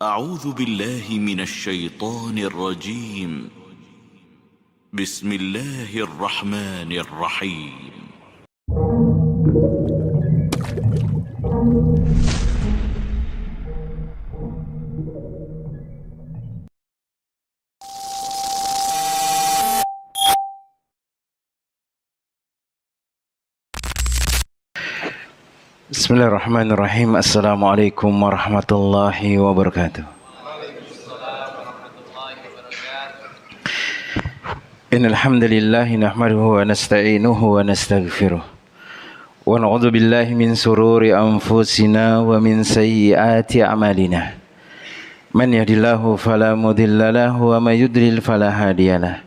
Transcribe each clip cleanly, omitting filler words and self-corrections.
أعوذ بالله من الشيطان الرجيم. بسم الله الرحمن الرحيم. Bismillahirrahmanirrahim. Assalamualaikum warahmatullahi wabarakatuh. Innal hamdalillah nahmaduhu wa nasta'inuhu wa nastaghfiruh. Wa na'udzu billahi min sururi anfusina wa min sayyiati a'malina. Man yahdihillahu fala mudilla lahu wa may yudlil fala hadiyalah.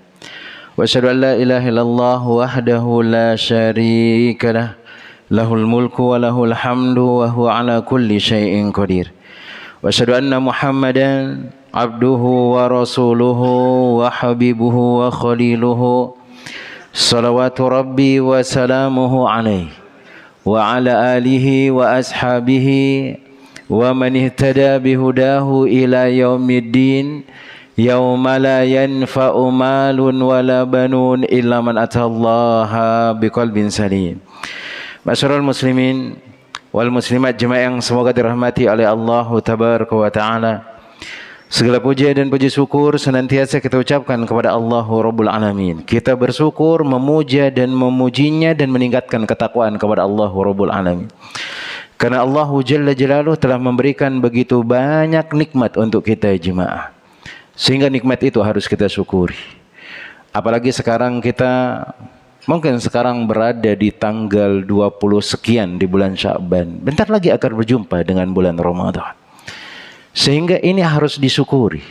Wa asyhadu an la ilaha illallah wahdahu la syarika lah. Lahul mulku wa lahul hamdu wa huwa ala kulli syai'in qadir. Wa asyhadu anna Muhammadan abduhu wa rasuluhu wa habibuhu wa khaliluhu. Salawatu rabbi wa salamuhu alaihi wa ala alihi wa ashabihi wa man ihtada bihudahu ila yaumiddin. Yauma la yanfa'u malun wala banun illa man atallaha biqalbin salim. Masyarul muslimin wal muslimat jemaah yang semoga dirahmati oleh Allah tabaraka wa taala. Segala puji dan puji syukur senantiasa kita ucapkan kepada Allah Rabbul Alamin. Kita bersyukur, memuja dan memujinya dan meningkatkan ketakwaan kepada Allah Rabbul Alamin. Karena Allah Jalla Jalaluhu telah memberikan begitu banyak nikmat untuk kita jemaah. Sehingga nikmat itu harus kita syukuri. Apalagi sekarang kita mungkin sekarang berada di tanggal 20 sekian di bulan Sya'ban. Bentar lagi akan berjumpa dengan bulan Ramadan. Sehingga ini harus disyukuri.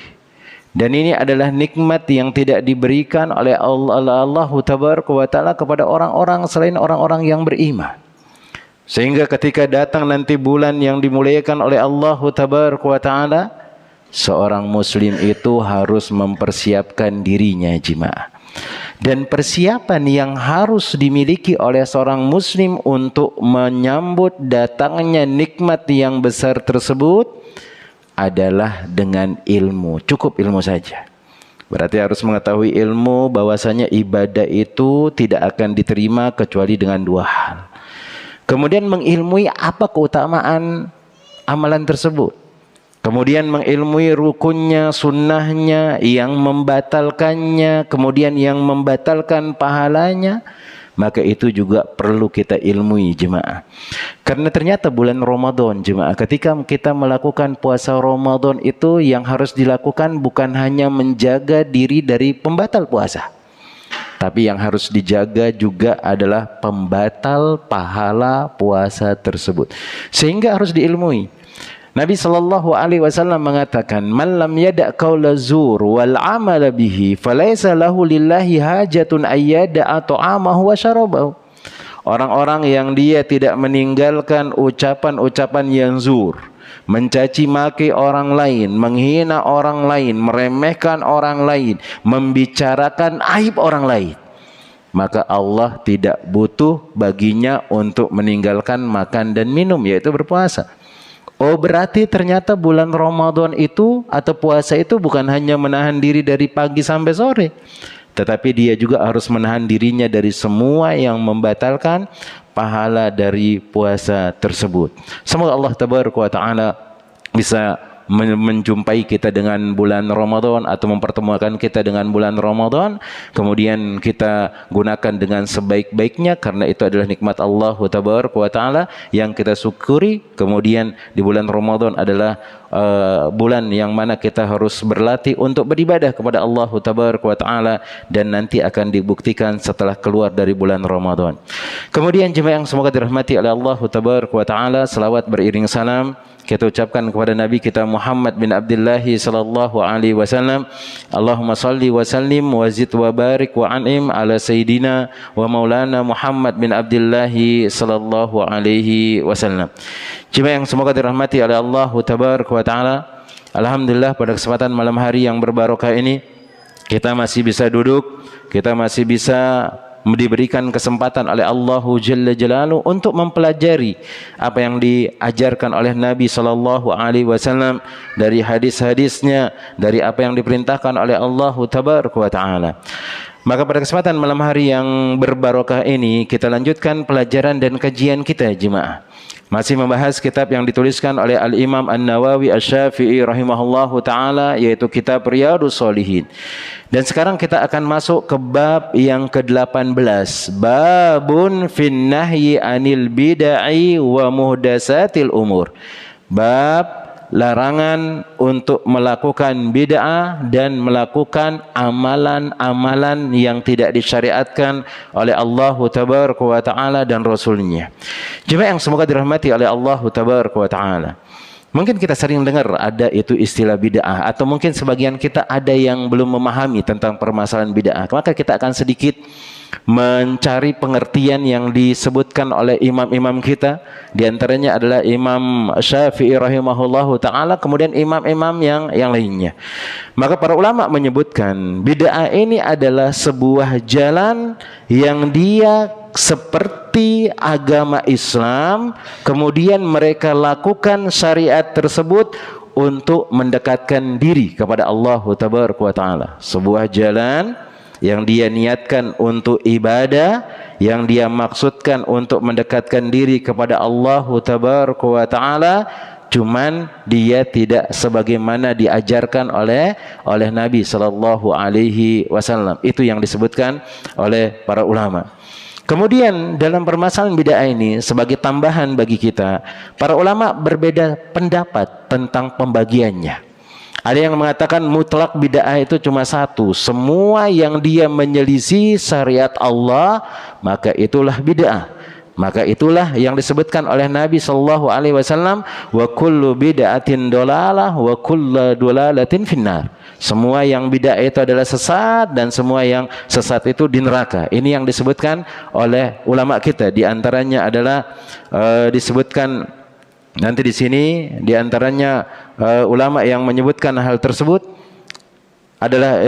Dan ini adalah nikmat yang tidak diberikan oleh Allah Tabaraka wa Ta'ala kepada orang-orang selain orang-orang yang beriman. Sehingga ketika datang nanti bulan yang dimuliakan oleh Allah Tabaraka wa Ta'ala, seorang muslim itu harus mempersiapkan dirinya jemaah. Dan persiapan yang harus dimiliki oleh seorang muslim untuk menyambut datangnya nikmat yang besar tersebut adalah dengan ilmu. Cukup ilmu saja. Berarti harus mengetahui ilmu bahwasanya ibadah itu tidak akan diterima kecuali dengan dua hal. Kemudian mengilmui apa keutamaan amalan tersebut. Kemudian mengilmui rukunnya, sunnahnya, yang membatalkannya, kemudian yang membatalkan pahalanya, maka itu juga perlu kita ilmui jemaah. Karena ternyata bulan Ramadan jemaah, ketika kita melakukan puasa Ramadan itu yang harus dilakukan bukan hanya menjaga diri dari pembatal puasa. Tapi yang harus dijaga juga adalah pembatal pahala puasa tersebut. Sehingga harus diilmui. Nabi sallallahu alaihi wasallam mengatakan, "Man lam yada' qaula zur wal 'amala bihi, falaysa lahu lillahi hajatun ayyada'a ta'amahu wa syarabahu." Orang-orang yang dia tidak meninggalkan ucapan-ucapan yang zur, mencaci maki orang lain, menghina orang lain, meremehkan orang lain, membicarakan aib orang lain, maka Allah tidak butuh baginya untuk meninggalkan makan dan minum, yaitu berpuasa. Oh, berarti ternyata bulan Ramadan itu atau puasa itu bukan hanya menahan diri dari pagi sampai sore, tetapi dia juga harus menahan dirinya dari semua yang membatalkan pahala dari puasa tersebut. Semoga Allah Tabaraka wa Ta'ala bisa menjumpai kita dengan bulan Ramadan atau mempertemukan kita dengan bulan Ramadan, kemudian kita gunakan dengan sebaik-baiknya karena itu adalah nikmat Allah Tabaraka wa Ta'ala yang kita syukuri. Kemudian di bulan Ramadan adalah bulan yang mana kita harus berlatih untuk beribadah kepada Allah Tabaraka wa Ta'ala dan nanti akan dibuktikan setelah keluar dari bulan Ramadan. Kemudian jemaah yang semoga dirahmati oleh Allah Tabaraka wa Ta'ala, selawat beriring salam kita ucapkan kepada Nabi kita Muhammad bin Abdullah sallallahu alaihi wasallam. Allahumma salli wa sallim wa zid wa barik wa an'im ala sayyidina wa maulana Muhammad bin Abdullah sallallahu alaihi wasallam. Jemaah yang semoga dirahmati oleh Allah Tabaraka wa Ta'ala, alhamdulillah pada kesempatan malam hari yang berbarokah ini kita masih bisa duduk, kita masih bisa diberikan kesempatan oleh Allahu Jalla Jalaluhu untuk mempelajari apa yang diajarkan oleh Nabi sallallahu alaihi wasallam dari hadis-hadisnya, dari apa yang diperintahkan oleh Allahu Tabaraka wa taala. Maka pada kesempatan malam hari yang berbarokah ini kita lanjutkan pelajaran dan kajian kita jemaah. Masih membahas kitab yang dituliskan oleh Al-Imam An-Nawawi Asy-Syafi'i rahimahullahu taala, yaitu kitab Riyadhus Shalihin. Dan sekarang kita akan masuk ke bab yang ke-18, babun fin nahyi anil bid'ah wa muhdatsatil umur. Bab larangan untuk melakukan bid'ah dan melakukan amalan-amalan yang tidak disyariatkan oleh Allah Tabaraka wa taala dan Rasulnya. Jemaah yang semoga dirahmati oleh Allah Tabaraka wa taala. Mungkin kita sering dengar ada itu istilah bid'ah, atau mungkin sebagian kita ada yang belum memahami tentang permasalahan bid'ah. Maka kita akan sedikit mencari pengertian yang disebutkan oleh imam-imam kita. Di antaranya adalah Imam Syafi'i rahimahullahu ta'ala, kemudian imam-imam yang lainnya. Maka para ulama menyebutkan bid'ah ini adalah sebuah jalan yang dia seperti agama Islam, kemudian mereka lakukan syariat tersebut untuk mendekatkan diri kepada Allah Tabaraka wa taala. Sebuah jalan yang dia niatkan untuk ibadah, yang dia maksudkan untuk mendekatkan diri kepada Allah Tabaraka wa taala, cuman dia tidak sebagaimana diajarkan oleh Nabi sallallahu alaihi wasallam. Itu yang disebutkan oleh para ulama. Kemudian dalam permasalahan bid'ah ini, sebagai tambahan bagi kita, para ulama berbeda pendapat tentang pembagiannya. Ada yang mengatakan mutlak bid'ah itu cuma satu, semua yang dia menyelisih syariat Allah, maka itulah bid'ah. Maka itulah yang disebutkan oleh Nabi sallallahu alaihi wasallam, wa kullu bid'atin dolalah wa kullu dolalatin finnar. Semua yang bid'ah itu adalah sesat, dan semua yang sesat itu di neraka. Ini yang disebutkan oleh ulama kita. Di antaranya adalah disebutkan nanti di sini, di antaranya ulama yang menyebutkan hal tersebut adalah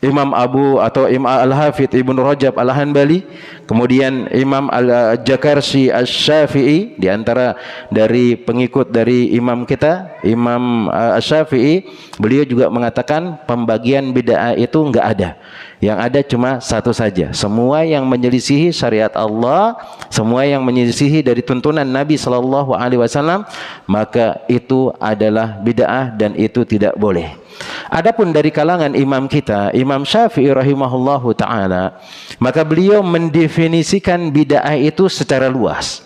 Imam Abu atau Imam Al-Hafidh Ibnu Rajab Al-Hanbali, kemudian Imam Al-Jakarshi Asy-Syafi'i, di antara dari pengikut dari imam kita, Imam Asy-Syafi'i, beliau juga mengatakan pembagian bid'ah itu enggak ada. Yang ada cuma satu saja. Semua yang menyelisihi syariat Allah, semua yang menyelisihi dari tuntunan Nabi sallallahu alaihi wasallam, maka itu adalah bid'ah dan itu tidak boleh. Adapun dari kalangan imam kita, Imam Syafi'i rahimahullahu taala, maka beliau mendefinisikan bid'ah itu secara luas.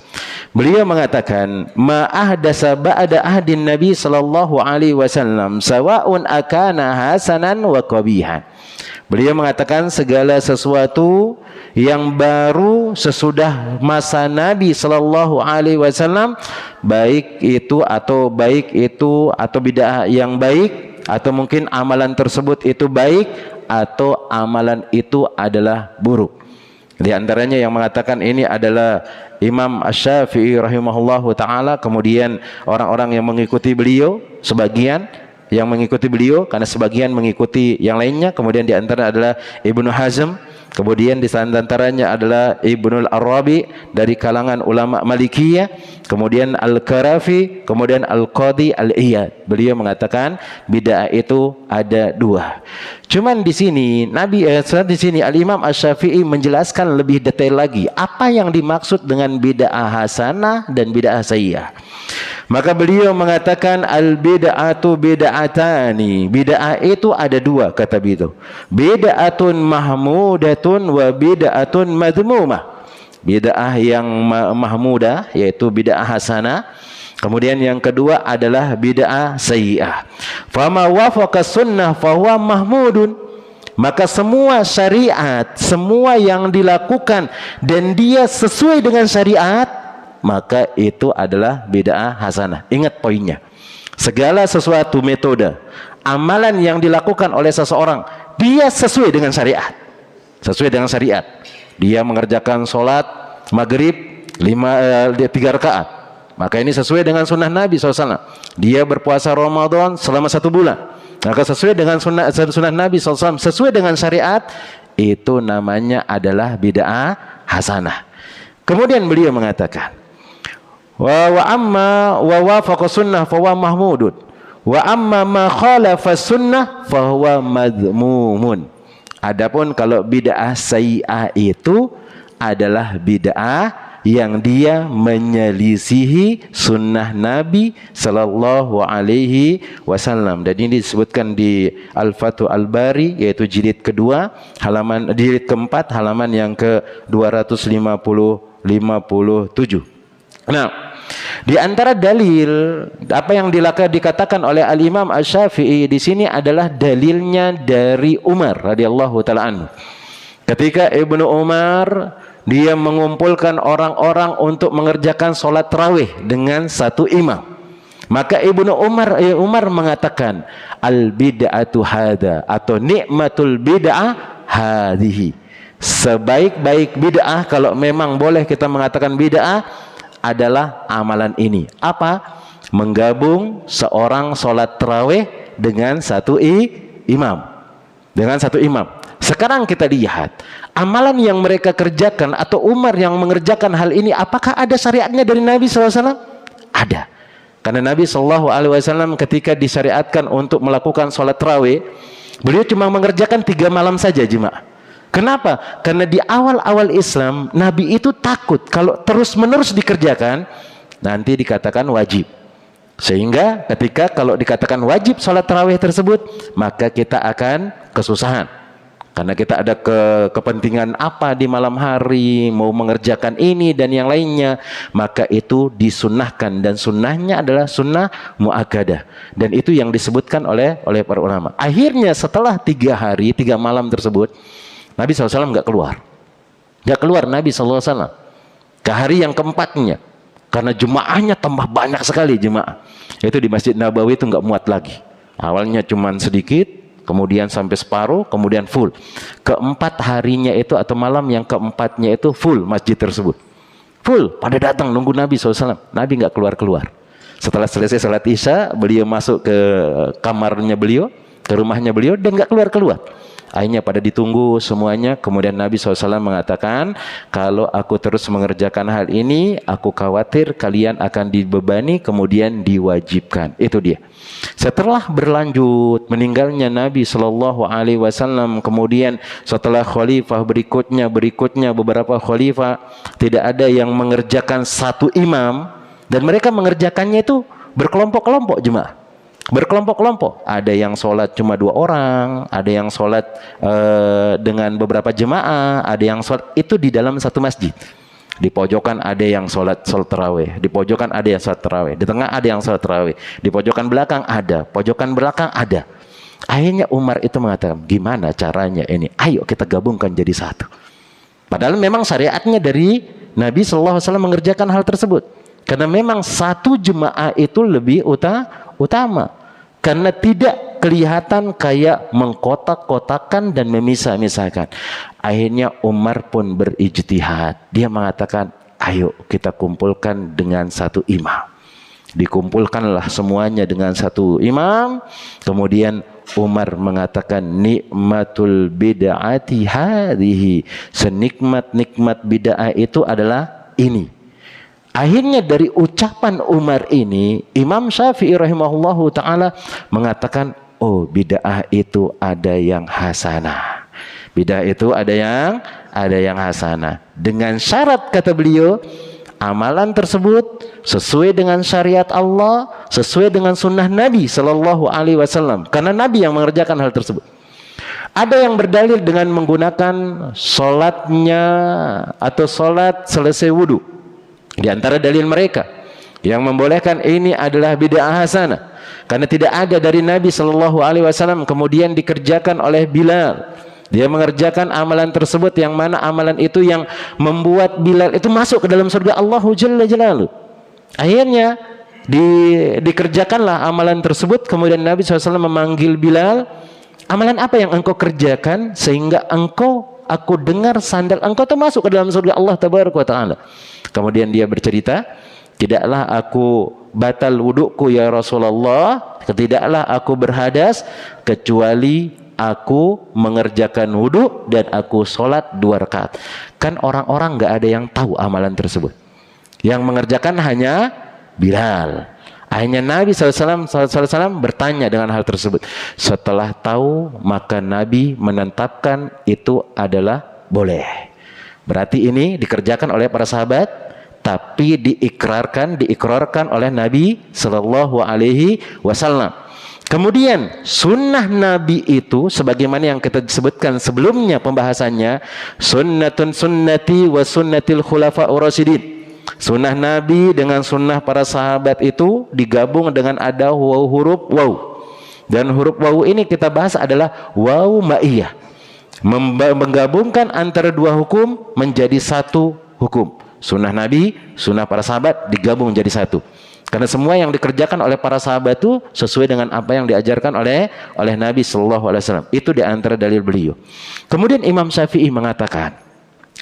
Beliau mengatakan, ma ahdasa ba'da ahdin Nabi sallallahu alaihi wasallam sawa'un akana hasanan wa qabihan. Beliau mengatakan segala sesuatu yang baru sesudah masa Nabi sallallahu alaihi wasallam, baik itu atau bid'ah yang baik, atau mungkin amalan tersebut itu baik, atau amalan itu adalah buruk. Di antaranya yang mengatakan ini adalah Imam Asy-Syafi'i rahimahullahu taala, kemudian orang-orang yang mengikuti beliau, sebagian yang mengikuti beliau, karena sebagian mengikuti yang lainnya. Kemudian di antara adalah Ibnu Hazm, kemudian di antaranya adalah Ibnul Arabi dari kalangan ulama Malikiyah, kemudian Al-Karafi, kemudian Al-Qadhi Al-Iyad. Beliau mengatakan bid'ah itu ada dua. Cuman di sini di sini Al-Imam Asy-Syafi'i menjelaskan lebih detail lagi apa yang dimaksud dengan bid'ah hasanah dan bid'ah sayyi'ah. Maka beliau mengatakan al-bid'atu bid'atani. Bid'ah itu ada dua, kata beliau. Bid'atun mahmudatun wa bid'atun madhmumah. Bid'ah yang mahmudah, yaitu bid'ah hasanah. Kemudian yang kedua adalah bid'ah sayyi'ah. Fama wafaqa sunnah fahuwa mahmudun. Maka semua syariat, semua yang dilakukan dan dia sesuai dengan syariat, maka itu adalah bid'ah hasanah. Ingat poinnya. Segala sesuatu metode, amalan yang dilakukan oleh seseorang, dia sesuai dengan syariat. Sesuai dengan syariat. Dia mengerjakan sholat maghrib 3 rakaat, maka ini sesuai dengan sunnah Nabi SAW. Dia berpuasa Ramadan selama 1 bulan, maka sesuai dengan sunnah Nabi SAW, sesuai dengan syariat, itu namanya adalah bid'ah hasanah. Kemudian beliau mengatakan, wa amma wa wafaqa sunnah fa huwa mahmudun wa amma ma khalafa sunnah fa huwa madhmumun. Adapun kalau bid'ah sayyi'ah itu adalah bid'ah yang dia menyelisihi sunnah Nabi sallallahu alaihi wasallam. Dan ini disebutkan di Al-Fathul Al-Bari, yaitu jilid kedua, jilid keempat, halaman yang ke 257. Nah, di antara dalil apa yang dikatakan oleh Al-Imam Asy-Syafi'i di sini adalah dalilnya dari Umar radhiyallahu taala anhu. Ketika Ibnu Umar dia mengumpulkan orang-orang untuk mengerjakan sholat tarawih dengan satu imam, maka Ibnu Umar mengatakan, al bid'atu hada, atau nikmatul bid'ah hadhihi. Sebaik-baik bid'ah, kalau memang boleh kita mengatakan bid'ah, adalah amalan ini. Apa? Menggabung seorang sholat tarawih dengan satu imam. Dengan satu imam. Sekarang kita lihat amalan yang mereka kerjakan atau Umar yang mengerjakan hal ini, apakah ada syariatnya dari Nabi SAW? Ada. Karena Nabi SAW ketika disyariatkan untuk melakukan sholat tarawih, beliau cuma mengerjakan 3 malam saja jemaah. Kenapa? Karena di awal-awal Islam Nabi itu takut kalau terus-menerus dikerjakan nanti dikatakan wajib. Sehingga ketika kalau dikatakan wajib sholat tarawih tersebut, maka kita akan kesusahan. Karena kita ada kepentingan apa di malam hari, mau mengerjakan ini dan yang lainnya, maka itu disunnahkan, dan sunnahnya adalah sunnah muakkadah, dan itu yang disebutkan oleh para ulama. Akhirnya setelah 3 hari 3 malam tersebut, Nabi SAW nggak keluar Nabi SAW ke hari yang keempatnya, karena jemaahnya tambah banyak sekali jemaah. Itu di Masjid Nabawi itu nggak muat lagi. Awalnya cuman sedikit, kemudian sampai separuh, kemudian full. Keempat harinya itu atau malam yang keempatnya itu full masjid tersebut. Full, pada datang nunggu Nabi SAW. Nabi nggak keluar-keluar. Setelah selesai salat Isya, beliau masuk ke kamarnya beliau, ke rumahnya beliau, dan nggak keluar-keluar. Akhirnya pada ditunggu semuanya. Kemudian Nabi SAW mengatakan, kalau aku terus mengerjakan hal ini, aku khawatir kalian akan dibebani kemudian diwajibkan. Itu dia. Setelah berlanjut meninggalnya Nabi SAW, kemudian setelah khalifah berikutnya beberapa khalifah, tidak ada yang mengerjakan satu imam, dan mereka mengerjakannya itu berkelompok-kelompok jemaah. Berkelompok-kelompok, ada yang sholat cuma 2 orang, ada yang sholat dengan beberapa jemaah, ada yang sholat itu di dalam satu masjid. Di pojokan ada yang sholat tarawih, di pojokan ada yang sholat tarawih, di tengah ada yang sholat tarawih, di pojokan belakang ada. Akhirnya Umar itu mengatakan, gimana caranya ini? Ayo kita gabungkan jadi satu. Padahal memang syariatnya dari Nabi SAW mengerjakan hal tersebut. Karena memang satu jemaah itu lebih utama. Karena tidak kelihatan kayak mengkotak-kotakan dan memisah-misahkan. Akhirnya Umar pun berijtihad. Dia mengatakan, ayo kita kumpulkan dengan satu imam. Dikumpulkanlah semuanya dengan satu imam. Kemudian Umar mengatakan, nikmatul bid'ati hadhihi. Senikmat-nikmat bid'ah itu adalah ini. Akhirnya dari ucapan Umar ini, Imam Syafi'i rahimahullahu ta'ala mengatakan, oh bid'ah itu ada yang hasanah. Bid'ah itu ada yang hasanah. Dengan syarat, kata beliau, amalan tersebut sesuai dengan syariat Allah, sesuai dengan sunnah Nabi Sallallahu Alaihi Wasallam. Karena Nabi yang mengerjakan hal tersebut. Ada yang berdalil dengan menggunakan sholatnya atau sholat selesai wudhu. Di antara dalil mereka yang membolehkan ini adalah bid'ah hasanah, karena tidak ada dari Nabi Shallallahu Alaihi Wasallam kemudian dikerjakan oleh Bilal. Dia mengerjakan amalan tersebut, yang mana amalan itu yang membuat Bilal itu masuk ke dalam surga Allah Jalla Jalaluhu. Akhirnya dikerjakanlah amalan tersebut. Kemudian Nabi SAW memanggil Bilal, amalan apa yang engkau kerjakan sehingga aku dengar sandal engkau itu masuk ke dalam surga Allah Tabaraka wa Ta'ala. Kemudian dia bercerita, tidaklah aku batal wudukku ya Rasulullah, tidaklah aku berhadas kecuali aku mengerjakan wudhu dan aku sholat 2 rakaat. Kan orang-orang nggak ada yang tahu amalan tersebut. Yang mengerjakan hanya Bilal. Akhirnya Nabi SAW bertanya dengan hal tersebut. Setelah tahu, maka Nabi menetapkan itu adalah boleh. Berarti ini dikerjakan oleh para sahabat, tapi diikrarkan oleh Nabi Sallallahu Alaihi Wasallam. Kemudian sunnah Nabi itu sebagaimana yang kita sebutkan sebelumnya pembahasannya, sunnatun sunnati wa sunnatil khulafa'ur rasyidin. Sunnah Nabi dengan sunnah para sahabat itu digabung dengan ada huruf waw. Dan huruf waw ini kita bahas adalah waw ma'iyah, menggabungkan antara 2 hukum menjadi 1 hukum. Sunnah Nabi, sunnah para sahabat digabung menjadi 1. Karena semua yang dikerjakan oleh para sahabat itu sesuai dengan apa yang diajarkan oleh Nabi Sallallahu Alaihi Wasallam. Itu di antara dalil beliau. Kemudian Imam Syafi'i mengatakan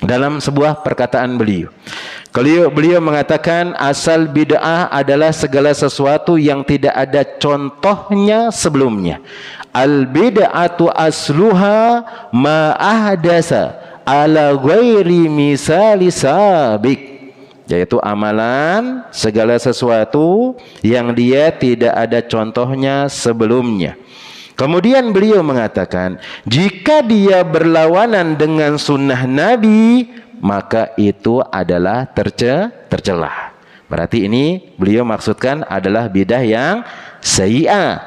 dalam sebuah perkataan beliau mengatakan asal bid'ah adalah segala sesuatu yang tidak ada contohnya sebelumnya. Al bid'atu asluha ma ahdasa ala ghairi misali sabik. Yaitu amalan segala sesuatu yang dia tidak ada contohnya sebelumnya. Kemudian beliau mengatakan, jika dia berlawanan dengan sunnah Nabi, maka itu adalah tercelah. Berarti ini beliau maksudkan adalah bidah yang sayyi'ah.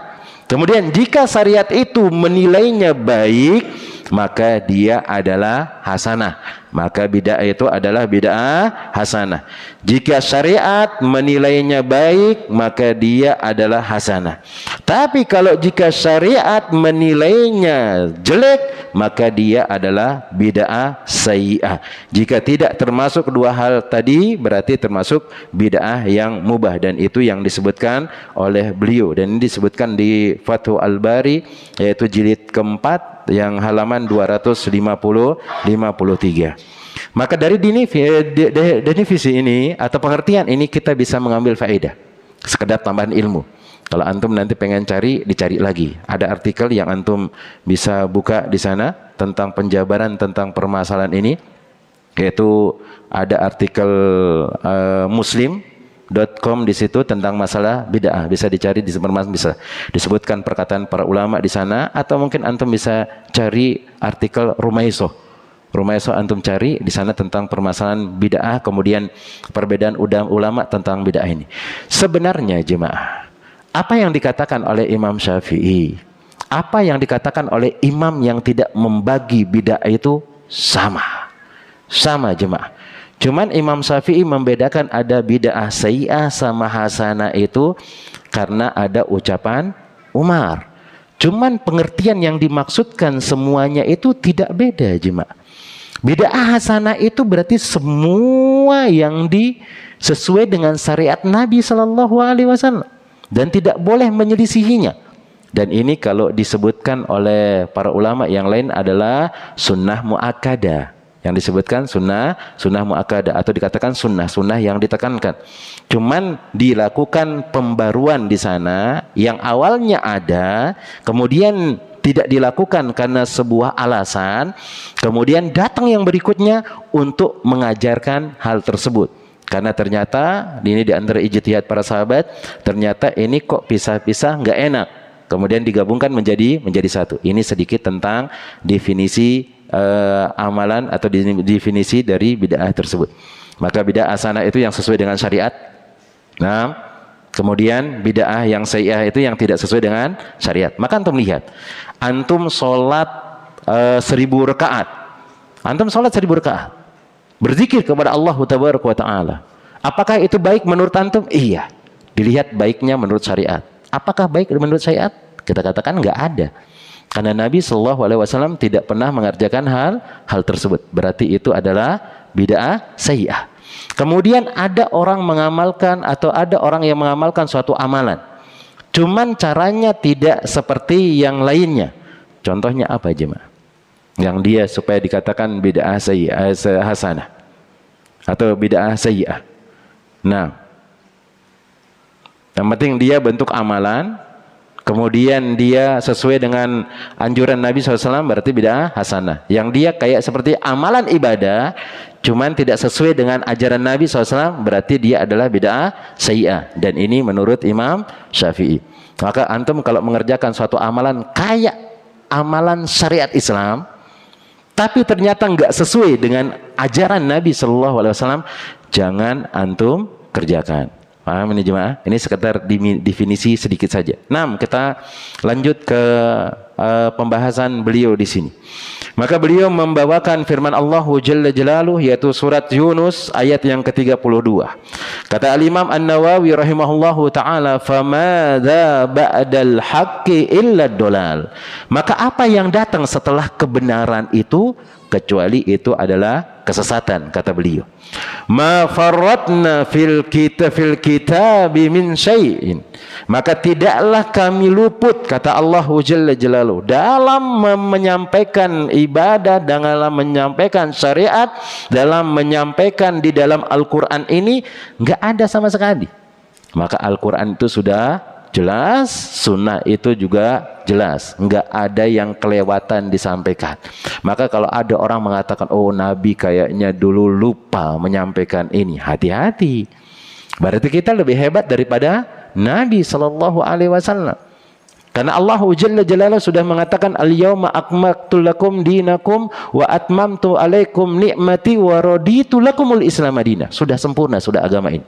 Kemudian jika syariat itu menilainya baik, maka dia adalah hasanah. Maka bid'ah itu adalah bid'ah hasanah. Jika syariat menilainya baik, maka dia adalah hasanah. Tapi kalau jika syariat menilainya jelek, maka dia adalah bid'ah sayyi'ah. Jika tidak termasuk 2 hal tadi, berarti termasuk bid'ah yang mubah, dan itu yang disebutkan oleh beliau, dan ini disebutkan di Fathul Al-Bari yaitu jilid keempat yang halaman 253. Maka dari definisi ini atau pengertian ini kita bisa mengambil faedah, sekedar tambahan ilmu. Kalau antum nanti pengen cari, dicari lagi. Ada artikel yang antum bisa buka di sana tentang penjabaran tentang permasalahan ini, yaitu ada artikel muslim.com di situ tentang masalah bid'ah. Bisa dicari di bisa disebutkan perkataan para ulama di sana, atau mungkin antum bisa cari artikel Rumaiso antum cari di sana tentang permasalahan bid'ah, kemudian perbedaan ulama tentang bid'ah ini. Sebenarnya jemaah, apa yang dikatakan oleh Imam Syafi'i, apa yang dikatakan oleh imam yang tidak membagi bid'ah itu sama jemaah. Cuman Imam Syafi'i membedakan ada bid'ah sayyi'ah sama hasanah itu karena ada ucapan Umar. Cuman pengertian yang dimaksudkan semuanya itu tidak beda jemaah. Bid'ah hasanah itu berarti semua yang sesuai dengan syariat Nabi Sallallahu Alaihi Wasallam dan tidak boleh menyelisihinya. Dan ini kalau disebutkan oleh para ulama yang lain adalah sunnah muakkadah. Yang disebutkan sunnah muakkadah atau dikatakan sunnah yang ditekankan. Cuman dilakukan pembaruan di sana yang awalnya ada, kemudian tidak dilakukan karena sebuah alasan, kemudian datang yang berikutnya untuk mengajarkan hal tersebut. Karena ternyata ini di antara ijtihad para sahabat, ternyata ini kok pisah-pisah nggak enak. Kemudian digabungkan menjadi 1. Ini sedikit tentang definisi amalan atau definisi dari bid'ah tersebut. Maka bid'ah hasanah itu yang sesuai dengan syariat. Nah, kemudian bid'ah yang sayyi'ah itu yang tidak sesuai dengan syariat. Maka antum lihat, antum sholat 1000 rakaat. Antum sholat 1000 rakaat. Berzikir kepada Allah Tabaraka wa Ta'ala. Apakah itu baik menurut antum? Iya. Dilihat baiknya menurut syariat. Apakah baik menurut syariat? Kita katakan nggak ada. Karena Nabi Sallallahu Alaihi Wasallam tidak pernah mengerjakan hal tersebut. Berarti itu adalah bid'ah sayyi'ah. Kemudian ada orang mengamalkan atau ada orang yang mengamalkan suatu amalan, cuman caranya tidak seperti yang lainnya. Contohnya apa jemaah? Yang dia supaya dikatakan bid'ah sayyi'ah hasanah atau bid'ah sayyi'ah. Nah, yang penting dia bentuk amalan, kemudian dia sesuai dengan anjuran Nabi SAW, berarti bid'ah hasanah. Yang dia kayak seperti amalan ibadah cuman tidak sesuai dengan ajaran Nabi SAW, berarti dia adalah bid'ah sayyi'ah. Dan ini menurut Imam Syafi'i. Maka antum kalau mengerjakan suatu amalan kayak amalan syariat Islam, tapi ternyata nggak sesuai dengan ajaran Nabi SAW, jangan antum kerjakan. Paham ini jemaah? Ini sekedar definisi sedikit saja. Nah, kita lanjut ke pembahasan beliau di sini. Maka beliau membawakan firman Allah Jalla Jalaluhu, yaitu surat Yunus ayat yang ke-32. Kata Al-Imam An-Nawawi rahimahullahu ta'ala, "Famadza ba'dal haqqi illa dolal." Maka apa yang datang setelah kebenaran itu kecuali itu adalah kesesatan, kata beliau. Ma farratna fil kitabi min syai'in. Maka tidaklah kami luput, kata Allah Jalla Jalaluhu, dalam menyampaikan ibadah, dalam menyampaikan syariat, dalam menyampaikan di dalam Al-Quran ini enggak ada sama sekali. Maka Al-Quran itu sudah jelas, sunnah itu juga jelas, enggak ada yang kelewatan disampaikan. Maka kalau ada orang mengatakan, oh Nabi kayaknya dulu lupa menyampaikan ini, hati-hati. Berarti kita lebih hebat daripada Nabi Sallallahu Alaihi Wasallam. Karena Allah Jalla Jalaluhu sudah mengatakan, al-yawma akmaltu lakum dinakum wa atmamtu alaikum ni'mati wa raditu lakumul Islam madinah. Sudah sempurna, sudah agama ini.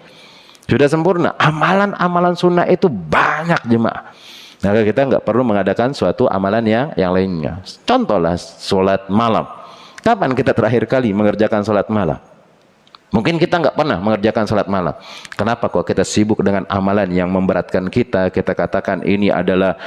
Sudah sempurna. Amalan-amalan sunnah itu banyak jemaah. Maka kita nggak perlu mengadakan suatu amalan yang lainnya. Contohlah sholat malam. Kapan kita terakhir kali mengerjakan sholat malam? Mungkin kita nggak pernah mengerjakan sholat malam. Kenapa kok kita sibuk dengan amalan yang memberatkan kita? Kita katakan ini adalah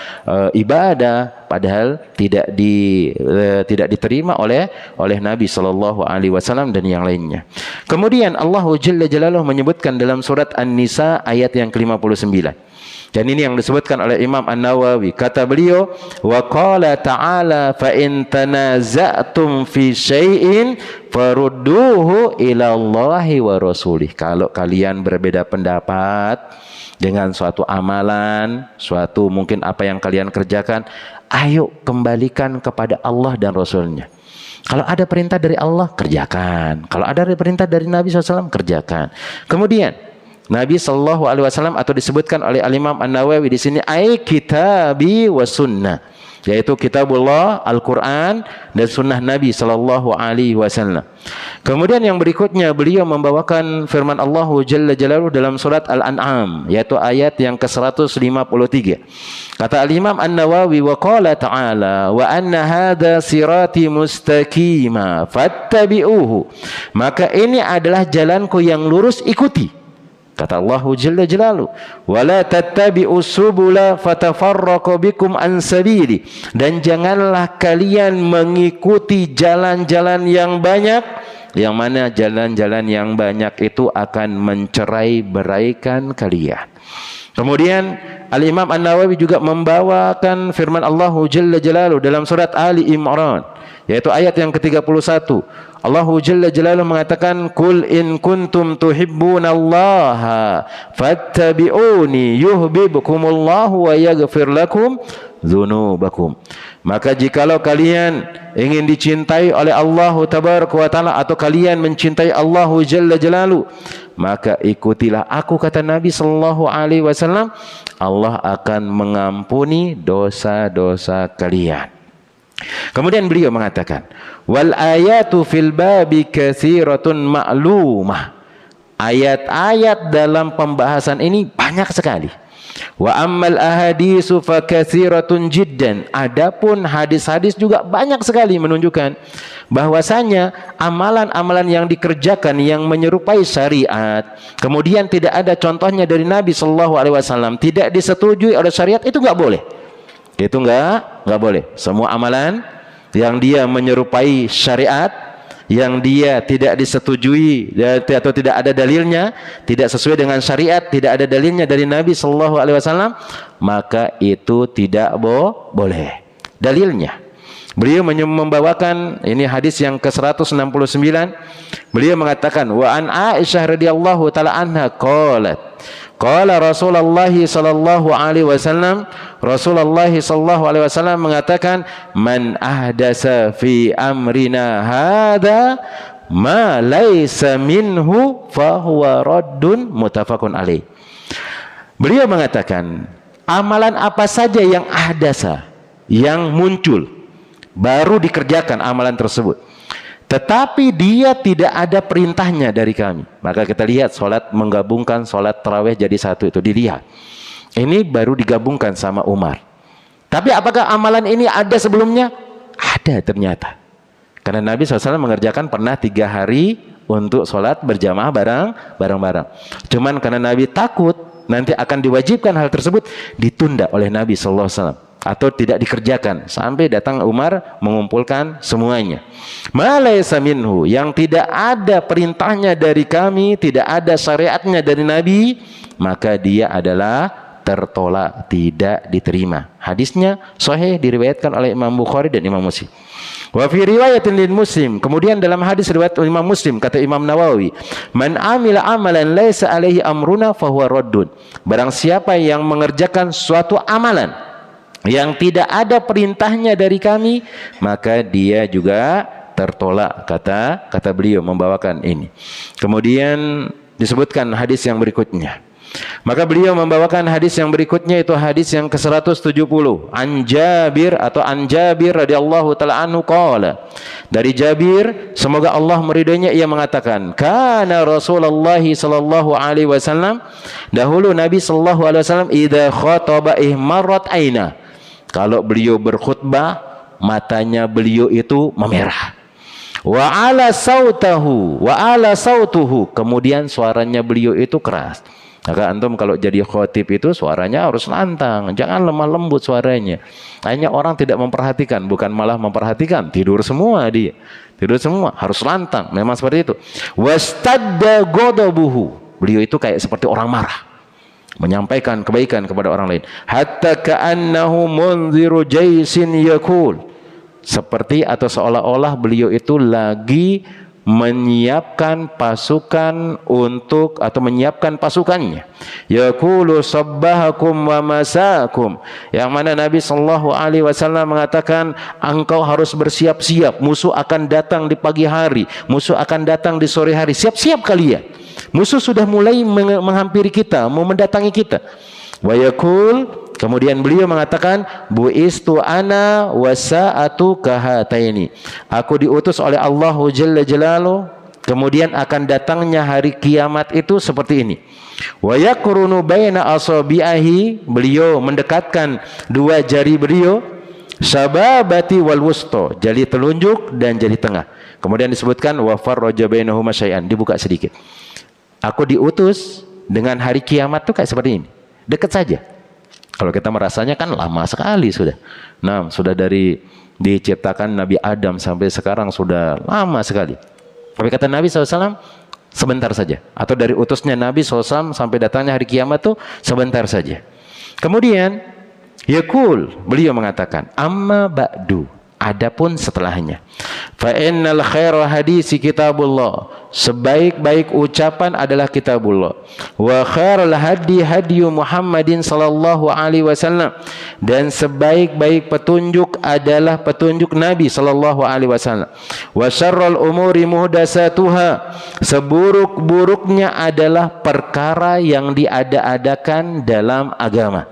ibadah, padahal tidak diterima oleh Nabi Shallallahu Alaihi Wasallam dan yang lainnya. Kemudian Allah Jalla Jalaluhu menyebutkan dalam surat An-Nisa ayat yang ke-59. Dan ini yang disebutkan oleh Imam An-Nawawi. Kata beliau, wa qala ta'ala fa in tanaza'tum fi syai'in farudduhu ila Allahi wa rasulih. Kalau kalian berbeda pendapat dengan suatu amalan, suatu mungkin apa yang kalian kerjakan, ayo kembalikan kepada Allah dan Rasulnya. Kalau ada perintah dari Allah, kerjakan. Kalau ada perintah dari Nabi SAW, kerjakan. Kemudian Nabi Sallallahu Alaihi Wasallam, atau disebutkan oleh Al-Imam An-Nawawi di sini, ai kitabi wa sunnah, yaitu kitabullah, Al-Quran, dan sunnah Nabi Sallallahu Alaihi Wasallam. Kemudian yang berikutnya beliau membawakan firman Allah Jalla Jalaluhu dalam surat Al-An'am, yaitu ayat yang ke-153. Kata Al-Imam An-Nawawi, wa qala ta'ala wa anna hadha sirati mustaqima fattabi'uhu. Maka ini adalah jalanku yang lurus, ikuti. Kata Allah Jalla Jalaluhu, wala tattabi'us subula fatafarraqu bikum an sabili. Dan janganlah kalian mengikuti jalan-jalan yang banyak, yang mana jalan-jalan yang banyak itu akan mencerai-beraikan kalian. Kemudian Al-Imam An-Nawawi juga membawakan firman Allah Jalla Jalaluhu dalam surat Ali Imran, yaitu ayat yang ke-31. Allah Jalla Jalaluhu mengatakan, Qul in kuntum tuhibbunallaha fattabi'uni yuhibbukumullahu wa yaghfir lakum dzunubakum. Maka jikalau kalian ingin dicintai oleh Allah Tabaraka wa Ta'ala, atau kalian mencintai Allah Jalla Jalaluhu, maka ikutilah aku, kata Nabi Sallallahu Alaihi Wasallam, Allah akan mengampuni dosa-dosa kalian. Kemudian beliau mengatakan, wal ayatu fil babi katsiratun ma'lumah. Ayat-ayat dalam pembahasan ini banyak sekali. Wa ammal ahadisu fa katsiratun jiddan. Adapun hadis-hadis juga banyak sekali menunjukkan bahwasanya amalan-amalan yang dikerjakan yang menyerupai syariat, kemudian tidak ada contohnya dari Nabi Sallallahu Alaihi Wasallam, tidak disetujui oleh syariat, itu nggak boleh. Itu nggak boleh. Semua amalan yang dia menyerupai syariat, yang dia tidak disetujui atau tidak ada dalilnya, tidak sesuai dengan syariat, tidak ada dalilnya dari Nabi Sallallahu Alaihi Wasallam, maka itu tidak boleh. Dalilnya, Beliau membawakan ini hadis yang ke-169. Beliau mengatakan wa an Aisyah radhiyallahu taala anha qalat qala Rasulullah sallallahu alaihi wasallam, Rasulullah sallallahu alaihi wasallam mengatakan man ahdasa fi amrina hadza ma laisa minhu fahuwa raddun, muttafaqun alaih. Beliau mengatakan amalan apa saja yang ahdasa, yang muncul baru dikerjakan amalan tersebut, tetapi dia tidak ada perintahnya dari kami, maka kita lihat sholat, menggabungkan sholat tarawih jadi satu, itu dilihat ini baru digabungkan sama Umar. Tapi apakah amalan ini ada sebelumnya? Ada ternyata, karena Nabi SAW mengerjakan pernah 3 hari untuk sholat berjamaah bareng-bareng. Cuman karena Nabi takut nanti akan diwajibkan hal tersebut, ditunda oleh Nabi SAW atau tidak dikerjakan sampai datang Umar mengumpulkan semuanya. Malaysa minhu, yang tidak ada perintahnya dari kami, tidak ada syariatnya dari Nabi, maka dia adalah tertolak, tidak diterima. Hadisnya sahih, diriwayatkan oleh Imam Bukhari dan Imam Muslim. Wa fi riwayatin lil Muslim, kemudian dalam hadis riwayat Imam Muslim kata Imam Nawawi, man amila amalan laisa alaihi amruna fahuwa raddun. Barang siapa yang mengerjakan suatu amalan yang tidak ada perintahnya dari kami, maka dia juga tertolak, kata beliau membawakan ini. Kemudian disebutkan hadis yang berikutnya. Maka beliau membawakan hadis yang berikutnya, itu hadis yang ke-170. An Jabir radhiyallahu taala anhu qala. Dari Jabir, semoga Allah meridhoinya, ia mengatakan, kana Rasulullah sallallahu alaihi wasallam, dahulu Nabi sallallahu alaihi wasallam idza khataba ihmarat aina. Kalau beliau berkhutbah, matanya beliau itu memerah. Wa ala sautuhu, kemudian suaranya beliau itu keras. Maka antum kalau jadi khotib itu suaranya harus lantang, jangan lemah lembut suaranya. Hanya orang tidak memperhatikan, bukan malah memperhatikan, tidur semua dia. Tidur semua, harus lantang, memang seperti itu. Wastadda ghadabuhu, beliau itu kayak seperti orang marah, menyampaikan kebaikan kepada orang lain. Hatta ka'annahu munziru jaisin yakul, seperti atau seolah-olah beliau itu lagi menyiapkan pasukan untuk atau menyiapkan pasukannya. Yaqulu sabbahakum wa masakum, yang mana Nabi sallallahu alaihi wasallam mengatakan engkau harus bersiap-siap, musuh akan datang di pagi hari, musuh akan datang di sore hari, siap-siap kalian. Musuh sudah mulai menghampiri kita, mau mendatangi kita. Wa yaqul, kemudian beliau mengatakan buistu ana wasa'atu kahataini, aku diutus oleh Allah Jalla Jalaluhu, kemudian akan datangnya hari kiamat itu seperti ini. Wa yakrunu baina asabihi, beliau mendekatkan 2 jari beliau, sababati wal wusta, jari telunjuk dan jari tengah. Kemudian disebutkan wa farraja bainahuma syai'an, dibuka sedikit. Aku diutus dengan hari kiamat tuh kayak seperti ini, dekat saja. Kalau kita merasanya kan lama sekali sudah. Nah, sudah dari diciptakan Nabi Adam sampai sekarang sudah lama sekali. Tapi kata Nabi SAW, sebentar saja. Atau dari utusnya Nabi SAW sampai datangnya hari kiamat itu sebentar saja. Kemudian, yaqul, beliau mengatakan, amma ba'du, adapun setelahnya. Fa innal khaira hadisi kitabullah, sebaik-baik ucapan adalah kitabullah. Wa khairul hadi hadiyu Muhammadin sallallahu alaihi wasallam, dan sebaik-baik petunjuk adalah petunjuk Nabi sallallahu alaihi wasallam. Wa syarrul umuri muhdatsatuha, seburuk-buruknya adalah perkara yang diada-adakan dalam agama.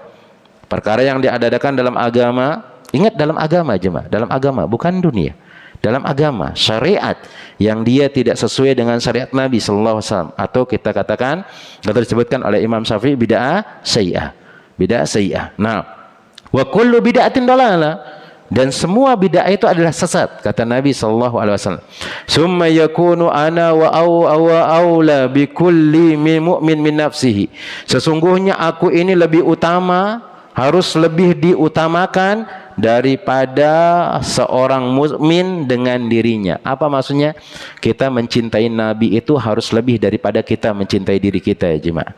Perkara yang diada-adakan dalam agama, ingat dalam agama jemaah, dalam agama bukan dunia. Dalam agama, syariat yang dia tidak sesuai dengan syariat Nabi sallallahu alaihi wasallam, atau kita katakan, atau disebutkan oleh Imam Syafi'i bid'ah sayyi'ah. Bid'ah sayyi'ah. Nah, wa kullu bid'atin dalalah, dan semua bid'ah itu adalah sesat, kata Nabi sallallahu alaihi wasallam. Summa yakunu ana wa aula bi kulli mu'min min nafsihi, sesungguhnya aku ini lebih utama, harus lebih diutamakan daripada seorang mukmin dengan dirinya. Apa maksudnya? Kita mencintai Nabi itu harus lebih daripada kita mencintai diri kita ya jemaah.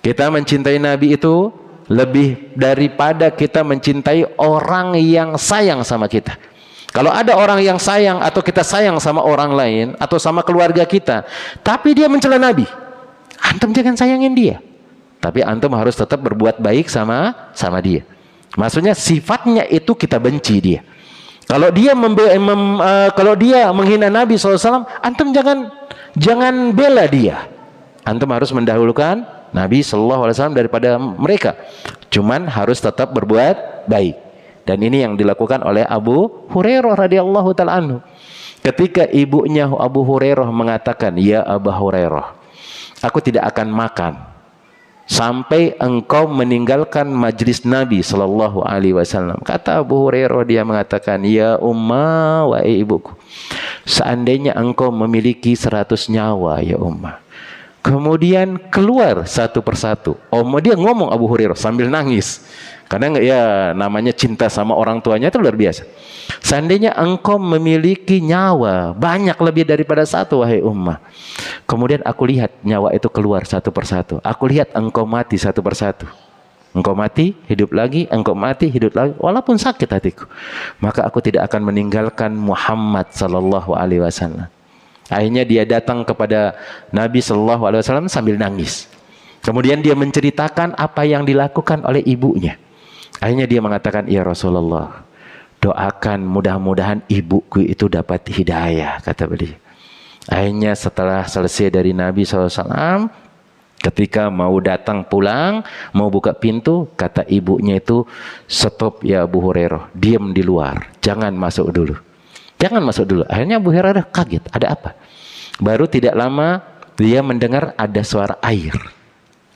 Kita mencintai Nabi itu lebih daripada kita mencintai orang yang sayang sama kita. Kalau ada orang yang sayang atau kita sayang sama orang lain atau sama keluarga kita, tapi dia mencela Nabi, antum jangan sayangin dia. Tapi antum harus tetap berbuat baik sama dia. Maksudnya sifatnya itu kita benci dia. Kalau dia kalau dia menghina Nabi SAW, antum jangan bela dia. Antum harus mendahulukan Nabi SAW daripada mereka. Cuman harus tetap berbuat baik. Dan ini yang dilakukan oleh Abu Hurairah radhiyallahu ta'ala anhu. Ketika ibunya Abu Hurairah mengatakan, "Ya Abu Hurairah, aku tidak akan makan sampai engkau meninggalkan majlis Nabi sallallahu alaihi wasallam." Kata Abu Hurairah, dia mengatakan, "Ya Ummah, wahai ibuku, seandainya engkau memiliki 100 nyawa ya Ummah." Kemudian keluar satu persatu. Dia ngomong Abu Hurairah sambil nangis. Karena ya namanya cinta sama orang tuanya itu luar biasa. Seandainya engkau memiliki nyawa banyak lebih daripada satu wahai Ummah. Kemudian aku lihat nyawa itu keluar satu persatu. Aku lihat engkau mati satu persatu. Engkau mati, hidup lagi, engkau mati, hidup lagi. Walaupun sakit hatiku, maka aku tidak akan meninggalkan Muhammad sallallahu alaihi wasallam. Akhirnya dia datang kepada Nabi sallallahu alaihi wasallam sambil nangis. Kemudian dia menceritakan apa yang dilakukan oleh ibunya. Akhirnya dia mengatakan, "Ya Rasulullah, doakan mudah-mudahan ibuku itu dapat hidayah," kata beliau. Akhirnya setelah selesai dari Nabi SAW, ketika mau datang pulang, mau buka pintu, kata ibunya itu, "Stop ya Abu Hurairah, diam di luar, jangan masuk dulu. Jangan masuk dulu." Akhirnya Abu Hurairah kaget, ada apa? Baru tidak lama dia mendengar ada suara air.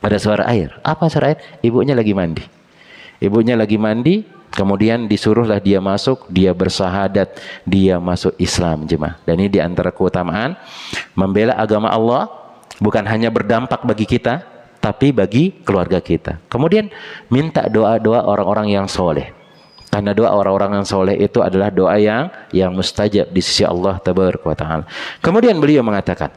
Ada suara air. Apa suara air? Ibunya lagi mandi. Ibunya lagi mandi, kemudian disuruhlah dia masuk, dia bersahadat, dia masuk Islam, jemaah. Dan ini diantara keutamaan membela agama Allah, bukan hanya berdampak bagi kita, tapi bagi keluarga kita. Kemudian minta doa-doa orang-orang yang soleh. Karena doa orang-orang yang soleh itu adalah doa yang mustajab di sisi Allah Tabaraka wa Ta'ala. Kemudian beliau mengatakan,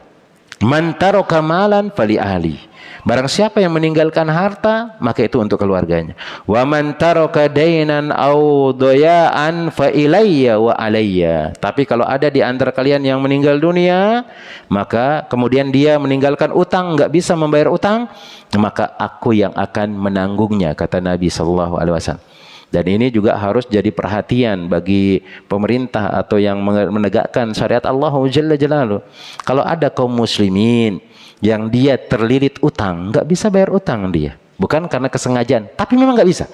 "Man taraka malan fali ahli." Barang siapa yang meninggalkan harta, maka itu untuk keluarganya. Wa man taraka dainan aw dayaan fa ilayya wa alayya. Tapi kalau ada di antara kalian yang meninggal dunia, maka kemudian dia meninggalkan utang, enggak bisa membayar utang, maka aku yang akan menanggungnya, kata Nabi sallallahu alaihi wasallam. Dan ini juga harus jadi perhatian bagi pemerintah atau yang menegakkan syariat Allah Jalla Jalaluhu. Kalau ada kaum muslimin yang dia terlilit utang, nggak bisa bayar utang dia, bukan karena kesengajaan, tapi memang nggak bisa,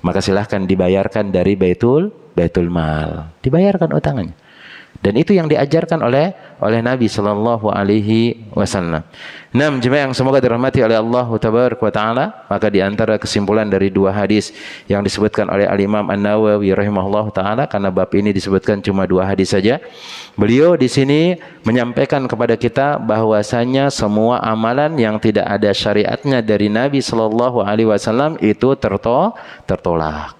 maka silahkan dibayarkan dari baitul mal, dibayarkan utangnya. Dan itu yang diajarkan oleh Nabi Sallallahu Alaihi Wasallam. Nah, jemaah yang semoga dirahmati oleh Allah Tabaraka wa Ta'ala, maka di antara kesimpulan dari dua hadis yang disebutkan oleh Al-Imam An-Nawawi rahimahullah Ta'ala, karena bab ini disebutkan cuma dua hadis saja, beliau di sini menyampaikan kepada kita bahwasanya semua amalan yang tidak ada syariatnya dari Nabi Sallallahu Alaihi Wasallam itu tertolak.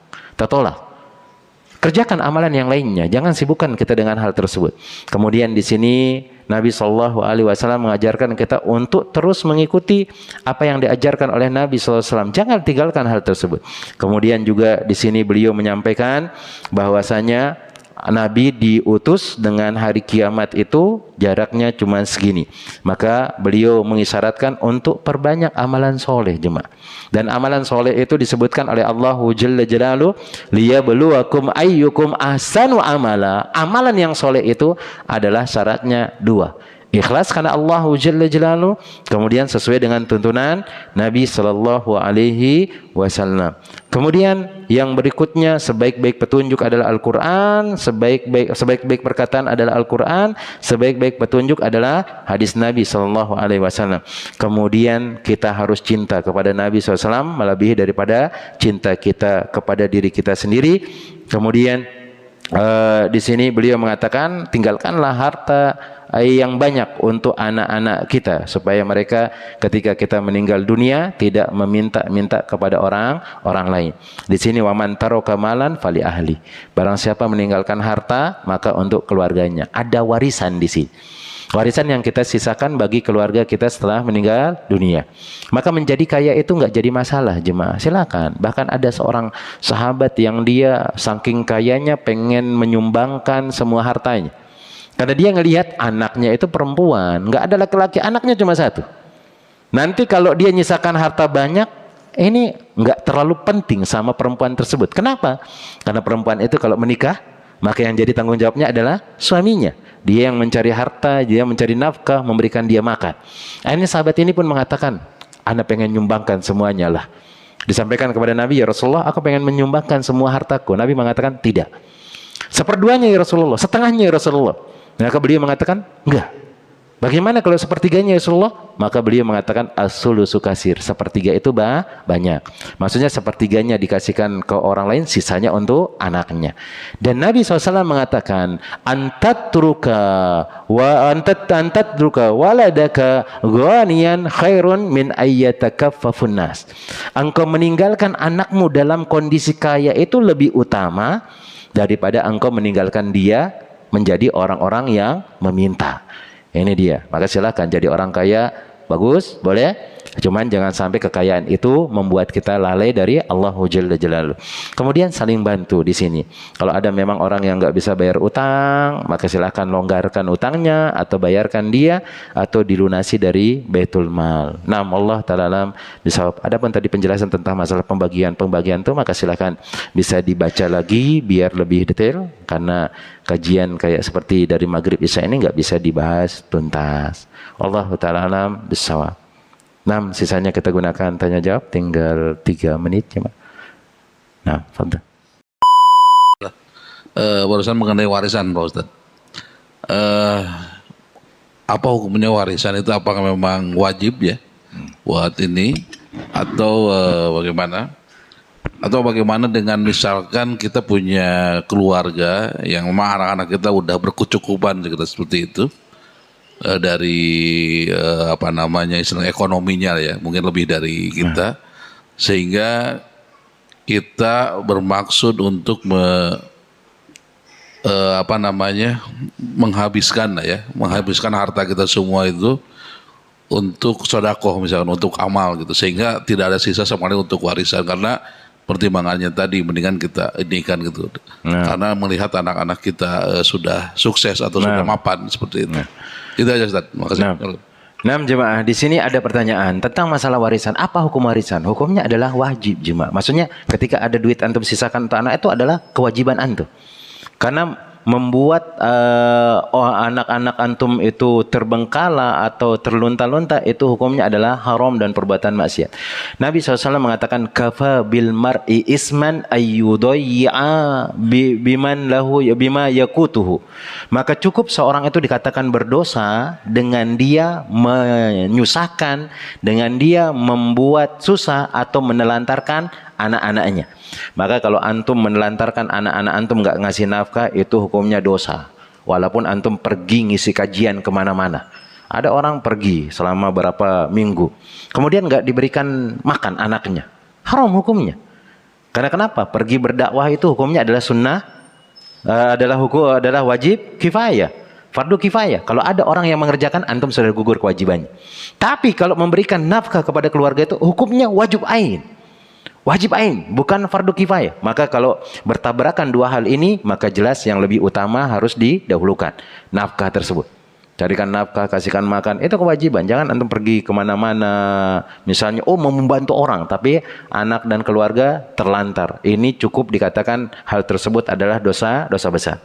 Kerjakan amalan yang lainnya, jangan sibukkan kita dengan hal tersebut. Kemudian di sini Nabi Shallallahu Alaihi Wasallam mengajarkan kita untuk terus mengikuti apa yang diajarkan oleh Nabi Sallallahu Alaihi Wasallam. Jangan tinggalkan hal tersebut. Kemudian juga di sini beliau menyampaikan bahwasanya Nabi diutus dengan hari kiamat itu jaraknya cuma segini. Maka beliau mengisyaratkan untuk perbanyak amalan soleh, jemaah. Dan amalan soleh itu disebutkan oleh Allah Jalla Jalaluhu, liyabluwakum ayyukum ahsanu amala. Amalan yang soleh itu adalah syaratnya dua. Ikhlas karena Allah Jalla Jalaluhu, kemudian sesuai dengan tuntunan Nabi Sallallahu Alaihi Wasallam. Kemudian yang berikutnya, sebaik-baik petunjuk adalah Al-Quran, sebaik-baik perkataan adalah Al-Quran, sebaik-baik petunjuk adalah hadis Nabi Sallallahu Alaihi Wasallam. Kemudian kita harus cinta kepada Nabi SAW melebihi daripada cinta kita kepada diri kita sendiri. Kemudian di sini beliau mengatakan, tinggalkanlah harta yang banyak untuk anak-anak kita, supaya mereka ketika kita meninggal dunia tidak meminta-minta kepada orang lain. Di sini waman taraka malan fali ahli. Barang siapa meninggalkan harta, maka untuk keluarganya. Ada warisan di sini. Warisan yang kita sisakan bagi keluarga kita setelah meninggal dunia. Maka menjadi kaya itu nggak jadi masalah jemaah. Silakan. Bahkan ada seorang sahabat yang dia saking kayanya pengen menyumbangkan semua hartanya. Karena dia ngelihat anaknya itu perempuan, nggak ada laki-laki, anaknya cuma satu. Nanti kalau dia nyisakan harta banyak, ini nggak terlalu penting sama perempuan tersebut. Kenapa? Karena perempuan itu kalau menikah, maka yang jadi tanggung jawabnya adalah suaminya. Dia yang mencari harta, dia mencari nafkah, memberikan dia makan. Akhirnya sahabat ini pun mengatakan, Ana pengen nyumbangkan semuanya lah. Disampaikan kepada Nabi, ya Rasulullah, aku pengen menyumbangkan semua hartaku. Nabi mengatakan, tidak. Seperduanya ya Rasulullah, setengahnya ya Rasulullah. Maka beliau mengatakan, enggak. Bagaimana kalau sepertiganya ya Rasulullah? Maka beliau mengatakan as-sulusu kasir. Sepertiga itu banyak. Maksudnya sepertiganya dikasihkan ke orang lain, sisanya untuk anaknya. Dan Nabi SAW mengatakan antatruka waladaka ghaniyan khairun min ayyatakaffafun nas. Engkau meninggalkan anakmu dalam kondisi kaya itu lebih utama daripada engkau meninggalkan dia menjadi orang-orang yang meminta. Ini dia. Maka silakan jadi orang kaya, bagus, boleh. Cuman jangan sampai kekayaan itu membuat kita lalai dari Allahu Jalla Jalaluhu. Kemudian saling bantu di sini. Kalau ada memang orang yang nggak bisa bayar utang, maka silakan longgarkan utangnya atau bayarkan dia atau dilunasi dari Baitul Mal. Nah, Allah Ta'ala alam bisawab. Adapun tadi penjelasan tentang masalah pembagian itu, maka silakan bisa dibaca lagi biar lebih detail, karena kajian kayak seperti dari Maghrib Isya ini nggak bisa dibahas tuntas. Allah Ta'ala alam bisawab. 6, sisanya kita gunakan tanya jawab, tinggal 3 menit cuma. Nah, fadhil. Barusan mengenai warisan Pak Ustaz. Apa hukumnya warisan itu, apakah memang wajib ya buat ini atau bagaimana? Atau bagaimana dengan misalkan kita punya keluarga yang memang anak-anak kita udah berkecukupan seperti itu. Dari apa namanya istilah ekonominya ya, mungkin lebih dari kita, sehingga kita bermaksud untuk menghabiskan harta kita semua itu untuk sedekah misalkan, untuk amal gitu, sehingga tidak ada sisa sama sekali untuk warisan, karena pertimbangannya tadi mendingan kita inikan gitu, karena melihat anak-anak kita sudah sukses atau sudah mapan seperti itu. Itu aja Ustaz. Makasih. Nah, jemaah, di sini ada pertanyaan tentang masalah warisan. Apa hukum warisan? Hukumnya adalah wajib, jemaah. Maksudnya ketika ada duit antum sisakan untuk anak, itu adalah kewajiban antum. Karena membuat anak-anak antum itu terbengkalai atau terlunta-lunta, itu hukumnya adalah haram dan perbuatan maksiat. Nabi SAW mengatakan kafa bil mar'i isman ayyudayya biman lahu bima yakutuhu. Maka cukup seorang itu dikatakan berdosa dengan dia menyusahkan, dengan dia membuat susah atau menelantarkan anak-anaknya. Maka kalau antum menelantarkan anak-anak antum, nggak ngasih nafkah, itu hukumnya dosa. Walaupun antum pergi ngisi kajian kemana-mana. Ada orang pergi selama berapa minggu, kemudian nggak diberikan makan anaknya, haram hukumnya. Karena kenapa? Pergi berdakwah itu hukumnya adalah sunnah, adalah wajib kifayah, fardu kifayah. Kalau ada orang yang mengerjakan, antum sudah gugur kewajibannya. Tapi kalau memberikan nafkah kepada keluarga itu hukumnya wajib ain. Wajib ain, bukan fardu kifayah. Maka kalau bertabrakan dua hal ini, maka jelas yang lebih utama harus didahulukan nafkah tersebut. Carikan nafkah, kasihkan makan, itu kewajiban. Jangan antum pergi kemana-mana, misalnya mau membantu orang, tapi anak dan keluarga terlantar. Ini cukup dikatakan hal tersebut adalah dosa besar.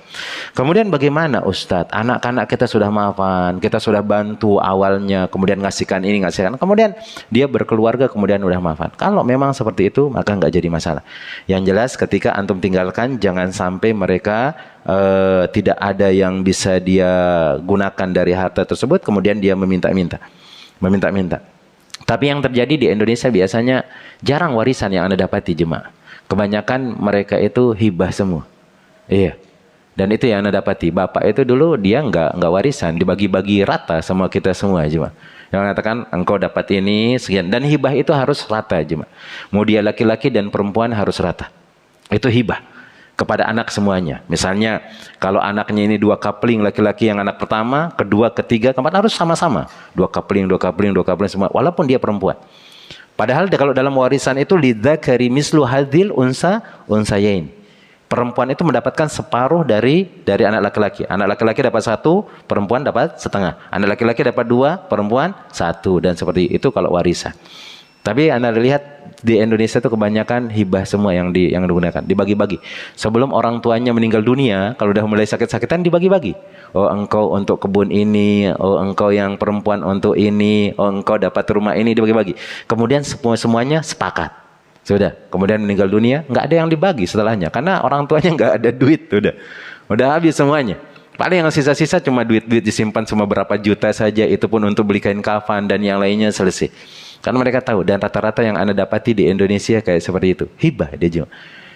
Kemudian bagaimana Ustadz? Anak-anak kita sudah maafan, kita sudah bantu awalnya, kemudian ngasihkan ini, ngasihkan, kemudian dia berkeluarga, kemudian udah maafan. Kalau memang seperti itu, maka nggak jadi masalah. Yang jelas ketika antum tinggalkan, jangan sampai mereka tidak ada yang bisa dia gunakan dari harta tersebut, kemudian dia meminta-minta. Tapi yang terjadi di Indonesia biasanya jarang warisan yang Anda dapati, jemaah. Kebanyakan mereka itu hibah semua. Iya. Dan itu yang Anda dapati. Bapak itu dulu dia nggak warisan, dibagi-bagi rata sama kita semua, jemaah. Yang mengatakan engkau dapat ini sekian, dan hibah itu harus rata, jemaah. Mau dia laki-laki dan perempuan harus rata. Itu hibah. kepada anak semuanya. Misalnya kalau anaknya ini 2 coupling laki-laki yang anak pertama, kedua, ketiga, keempat harus sama-sama. 2 coupling semua walaupun dia perempuan. Padahal kalau dalam warisan itu lidzakari mislu hadzil unsayain. Perempuan itu mendapatkan separuh dari anak laki-laki. Anak laki-laki dapat 1, perempuan dapat setengah. Anak laki-laki dapat 2, perempuan 1, dan seperti itu kalau warisan. Tapi Anda lihat di Indonesia itu kebanyakan hibah semua yang digunakan, dibagi-bagi. Sebelum orang tuanya meninggal dunia, kalau udah mulai sakit-sakitan dibagi-bagi. Oh engkau untuk kebun ini, oh engkau yang perempuan untuk ini, oh engkau dapat rumah ini, dibagi-bagi. Kemudian semuanya sepakat. Sudah, kemudian meninggal dunia, nggak ada yang dibagi setelahnya, karena orang tuanya nggak ada duit, udah habis semuanya. Paling yang sisa-sisa cuma duit-duit disimpan cuma berapa juta saja, itu pun untuk beli kain kafan dan yang lainnya selesai. Karena mereka tahu, dan rata-rata yang Anda dapati di Indonesia kayak seperti itu. Hibah dia juga.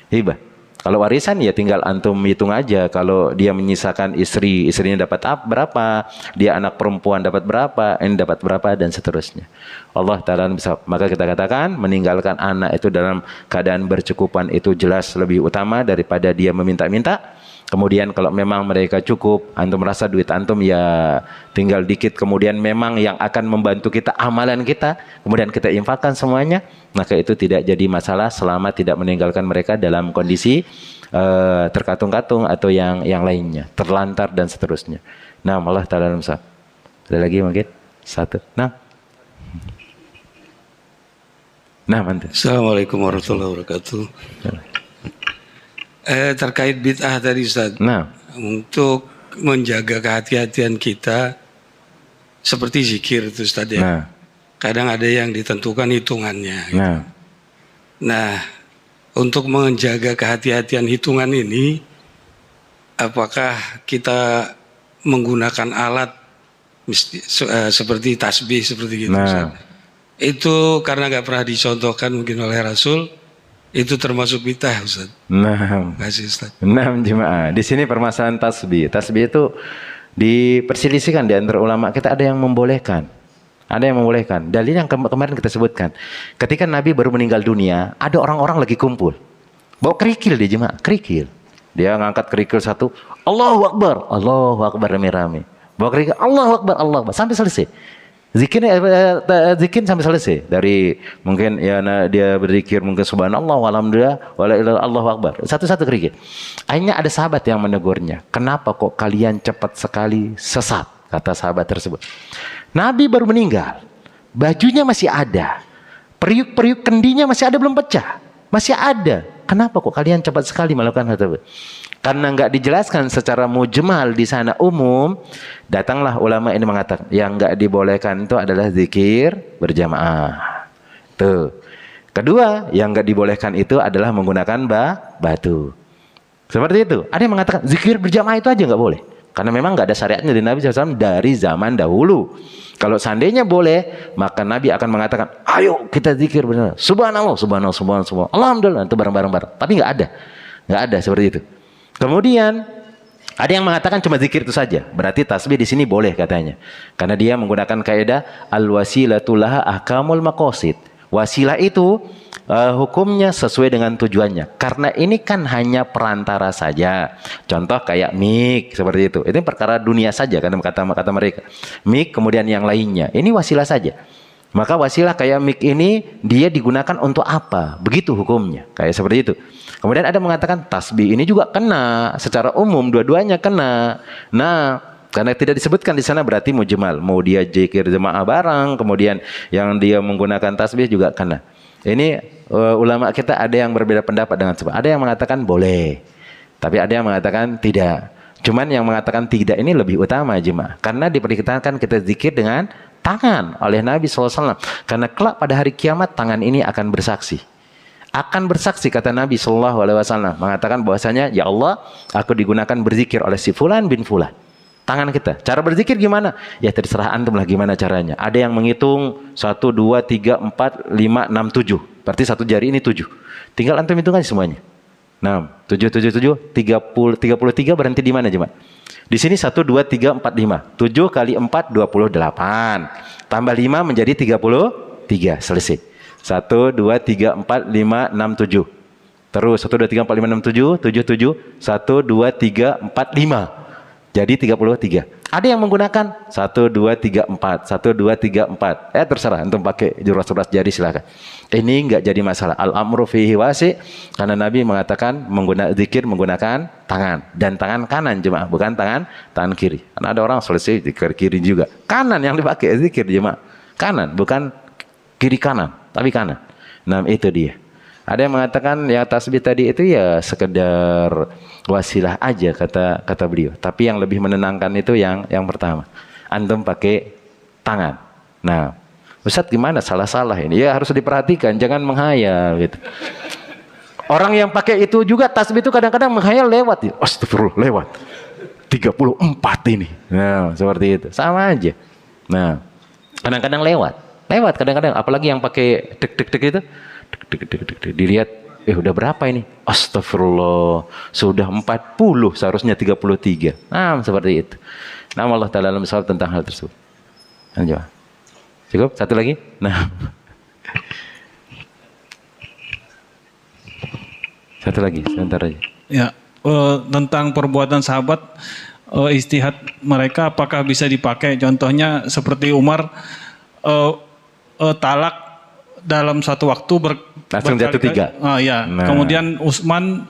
Hibah. Kalau warisan ya tinggal antum hitung aja. Kalau dia menyisakan istrinya dapat berapa, dia anak perempuan dapat berapa, ini dapat berapa, dan seterusnya. Allah Ta'ala bisa. Maka kita katakan meninggalkan anak itu dalam keadaan bercukupan itu jelas lebih utama daripada dia meminta-minta. Kemudian kalau memang mereka cukup, antum merasa duit antum ya tinggal dikit, kemudian memang yang akan membantu kita amalan kita, kemudian kita infakkan semuanya, maka itu tidak jadi masalah selama tidak meninggalkan mereka dalam kondisi terkatung-katung atau yang lainnya, terlantar dan seterusnya. Nah, Allah Ta'ala ada lagi mungkin? 1. Nah, mantap. Assalamualaikum warahmatullahi wabarakatuh. Terkait bid'ah tadi Ustaz. Nah, untuk menjaga kehati-hatian kita seperti zikir itu Ustaz ya. nah, Kadang ada yang ditentukan hitungannya. Gitu. nah. Untuk menjaga kehati-hatian hitungan ini, apakah kita menggunakan alat seperti tasbih seperti gitu Ustaz? Itu karena nggak pernah dicontohkan mungkin oleh Rasul. Itu termasuk bid'ah Ustaz. Nah, Kasih Ustaz. jemaah. Di sini permasalahan tasbih. Tasbih itu diperselisihkan di antara ulama. Kita ada yang membolehkan. Ada yang membolehkan. Dalil yang kemarin kita sebutkan. Ketika Nabi baru meninggal dunia, ada orang-orang lagi kumpul. Bawa kerikil dia jemaah, kerikil. Dia ngangkat kerikil 1, Allahu Akbar rame-rame. Bawa kerikil, Allahu Akbar, sampai selesai. Zikir sampai selesai. Dari mungkin ya dia berzikir mungkin subhanallah walhamdulillah wala ilaha Allahu akbar. Satu-satu kerikil. Akhirnya ada sahabat yang menegurnya. Kenapa kok kalian cepat sekali sesat? Kata sahabat tersebut. Nabi baru meninggal. Bajunya masih ada. Periuk-periuk kendinya masih ada belum pecah. Masih ada. Kenapa kok kalian cepat sekali melakukan hal tersebut? Karena nggak dijelaskan secara mujmal di sana umum, datanglah ulama ini mengatakan yang nggak dibolehkan itu adalah zikir berjamaah. Tuh. Kedua, yang nggak dibolehkan itu adalah menggunakan batu. Seperti itu. Ada yang mengatakan zikir berjamaah itu aja nggak boleh. Karena memang nggak ada syariatnya dari Nabi SAW dari zaman dahulu. Kalau seandainya boleh, maka Nabi akan mengatakan, ayo kita zikir benar. Subhanallah, alhamdulillah, itu bareng-bareng. Tapi nggak ada seperti itu. Kemudian ada yang mengatakan cuma zikir itu saja. Berarti tasbih di sini boleh katanya. Karena dia menggunakan kaidah al-wasilatu laha ahkamul maqasid. Wasilah itu hukumnya sesuai dengan tujuannya. Karena ini kan hanya perantara saja. Contoh kayak mic seperti itu. Ini perkara dunia saja kan kata mereka. Mic kemudian yang lainnya. Ini wasilah saja. Maka wasilah kayak mic ini dia digunakan untuk apa? Begitu hukumnya. Kayak seperti itu. Kemudian ada mengatakan tasbih ini juga kena secara umum, dua-duanya kena. Nah, karena tidak disebutkan di sana berarti mujmal. Mau dia zikir jemaah bareng, kemudian yang dia menggunakan tasbih juga kena. Ini ulama kita ada yang berbeda pendapat dengan sebab. Ada yang mengatakan boleh, tapi ada yang mengatakan tidak. Cuman yang mengatakan tidak ini lebih utama jemaah, karena diperintahkan kita zikir dengan tangan oleh Nabi SAW. Karena kelak pada hari kiamat tangan ini akan bersaksi. Akan bersaksi kata Nabi SAW mengatakan bahwasanya ya Allah aku digunakan berzikir oleh si fulan bin fulan. Tangan kita. Cara berzikir gimana? Ya terserah antum lah gimana caranya. Ada yang menghitung 1, 2, 3, 4, 5, 6, 7. Berarti satu jari ini 7. Tinggal antum hitung aja semuanya. 6, 7, 7, 7, 33 berhenti di mana jemaah? Di sini 1, 2, 3, 4, 5. 7 kali 4, 28. Tambah 5 menjadi 33. Selesai. 1, 2, 3, 4, 5, 6, 7. Terus 1 2 3 4 5 6 7 7 7 1 2 3 4 5. Jadi 33. Ada yang menggunakan 1 2 3 4, 1 2 3 4. Terserah antum pakai juras-juras jari silakan. Ini enggak jadi masalah. Al-amru fihi wasi, karena Nabi mengatakan zikir menggunakan tangan dan tangan kanan jemaah, bukan tangan kiri. Karena ada orang selesai zikir kiri juga. Kanan yang dipakai zikir jemaah. Kanan, bukan kiri kanan, tapi kanan. Nah, itu dia. Ada yang mengatakan ya tasbih tadi itu ya sekedar wasilah aja kata beliau. Tapi yang lebih menenangkan itu yang pertama. Antum pakai tangan. Nah, Ustaz gimana? Salah-salah ini. Ya harus diperhatikan, jangan menghayal gitu. Orang yang pakai itu juga tasbih itu kadang-kadang menghayal lewat. Astagfirullah, lewat. 34 ini. Nah, seperti itu. Sama aja. Nah, kadang-kadang lewat kadang-kadang, apalagi yang pakai tek-tek itu. Dilihat, udah berapa ini? Astagfirullah, sudah 40, seharusnya 33. Nah, seperti itu. Nama Allah Ta'ala dalam soal tentang hal tersebut. Cukup? Satu lagi? Nah. Satu lagi, sebentar aja. Ya, tentang perbuatan sahabat, istihad mereka apakah bisa dipakai? Contohnya seperti Umar talak dalam satu waktu langsung jatuh 3. Ya. Nah. Kemudian Utsman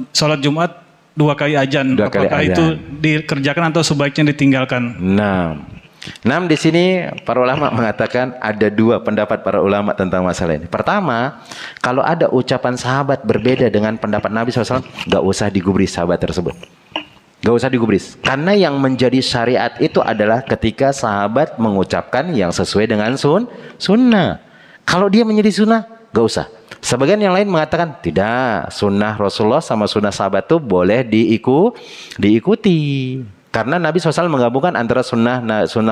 sholat Jumat 2 kali azan. Apakah itu dikerjakan atau sebaiknya ditinggalkan? Nah, di sini para ulama mengatakan ada 2 pendapat para ulama tentang masalah ini. Pertama, kalau ada ucapan sahabat berbeda dengan pendapat Nabi SAW, gak usah digubris sahabat tersebut. Gak usah digubris. Karena yang menjadi syariat itu adalah ketika sahabat mengucapkan yang sesuai dengan sunnah. Kalau dia menjadi sunnah, gak usah. Sebagian yang lain mengatakan tidak, sunnah Rasulullah sama sunnah sahabat itu boleh diikuti. Karena Nabi SAW menggabungkan antara sunnah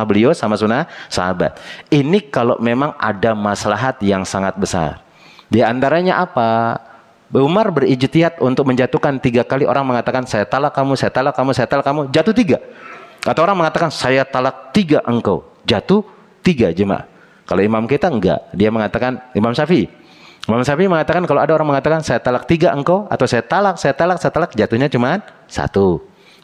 beliau sama sunnah sahabat. Ini kalau memang ada maslahat yang sangat besar. Di antaranya apa? Umar berijtihad untuk menjatuhkan 3 kali. Orang mengatakan saya talak kamu, saya talak kamu, saya talak kamu, jatuh 3. Atau orang mengatakan saya talak 3 engkau, jatuh 3 jemaah. Kalau imam kita enggak, dia mengatakan Imam Syafi'i mengatakan kalau ada orang mengatakan saya talak 3 engkau atau saya talak, jatuhnya cuma 1.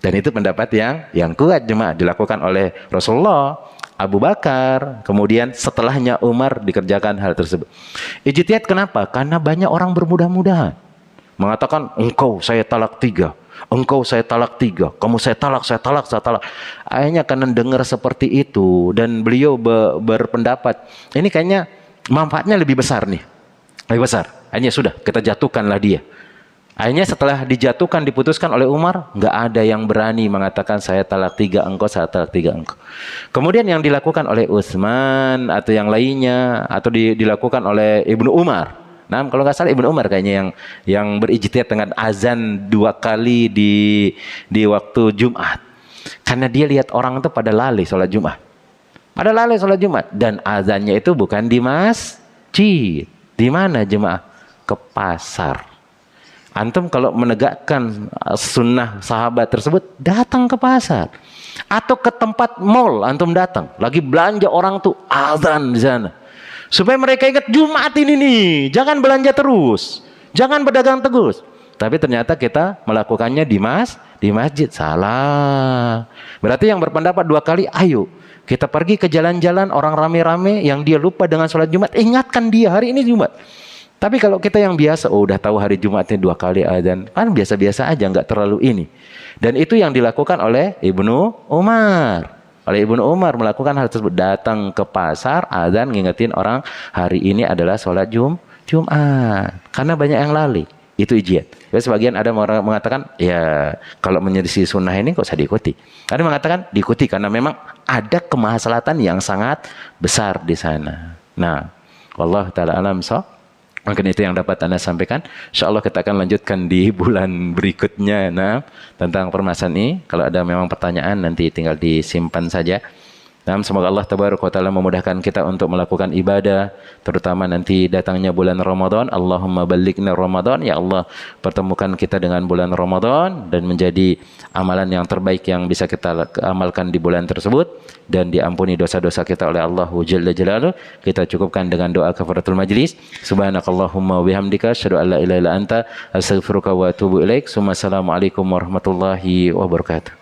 Dan itu pendapat yang kuat jemaah, dilakukan oleh Rasulullah, Abu Bakar, kemudian setelahnya Umar dikerjakan hal tersebut. Ijtihad kenapa? Karena banyak orang bermudah-mudahan mengatakan engkau saya talak 3, engkau saya talak 3, kamu saya talak. Akhirnya karena dengar seperti itu dan beliau berpendapat ini kayaknya manfaatnya lebih besar nih, lebih besar. Akhirnya sudah kita jatuhkanlah dia. Akhirnya setelah dijatuhkan, diputuskan oleh Umar, nggak ada yang berani mengatakan saya talak 3 engkau, saya talak 3 engkau. Kemudian yang dilakukan oleh Utsman atau yang lainnya atau dilakukan oleh Ibnu Umar. Nah, kalau nggak salah Ibnu Umar kayaknya yang berijtihad dengan azan 2 kali di waktu Jumat. Karena dia lihat orang itu pada lalai sholat Jumat. Pada lalai sholat Jumat dan azannya itu bukan di masjid. Di mana jemaah? Ke pasar. Antum kalau menegakkan sunnah sahabat tersebut, datang ke pasar atau ke tempat mall, antum datang lagi belanja, orang tuh azan di sana supaya mereka ingat Jumat ini nih, jangan belanja terus, jangan berdagang terus. Tapi ternyata kita melakukannya di masjid, salah. Berarti yang berpendapat 2 kali, ayo kita pergi ke jalan-jalan orang rame-rame yang dia lupa dengan sholat Jumat, ingatkan dia hari ini Jumat. Tapi kalau kita yang biasa, udah tahu hari Jumatnya 2 kali azan, kan biasa-biasa aja, nggak terlalu ini. Dan itu yang dilakukan oleh Ibnu Umar. Ibnu Umar melakukan hal tersebut, datang ke pasar, azan, ngingetin orang hari ini adalah sholat Jumat. Karena banyak yang lali. Itu ijtihad. Ya, sebagian ada orang mengatakan, ya kalau menyelisih sunnah ini kok usah diikuti. Ada mengatakan diikuti karena memang ada kemaslahatan yang sangat besar di sana. Nah, wallahu ta'ala alam shawab. Mungkin itu yang dapat Anda sampaikan. InsyaAllah kita akan lanjutkan di bulan berikutnya tentang permasalahan ini. Kalau ada memang pertanyaan nanti tinggal disimpan saja. Nah, semoga Allah Tabaraka wa Ta'ala memudahkan kita untuk melakukan ibadah, terutama nanti datangnya bulan Ramadan. Allahumma ballighna Ramadan, ya Allah, pertemukan kita dengan bulan Ramadan dan menjadi amalan yang terbaik yang bisa kita amalkan di bulan tersebut, dan diampuni dosa-dosa kita oleh Allah Jalla Jalaluhu. Kita cukupkan dengan doa kafaratul majlis. Subhanakallahumma wa bihamdika asyhadu an la ilaha illa anta astaghfiruka wa atubu ilaik. Assalamualaikum warahmatullahi wabarakatuh.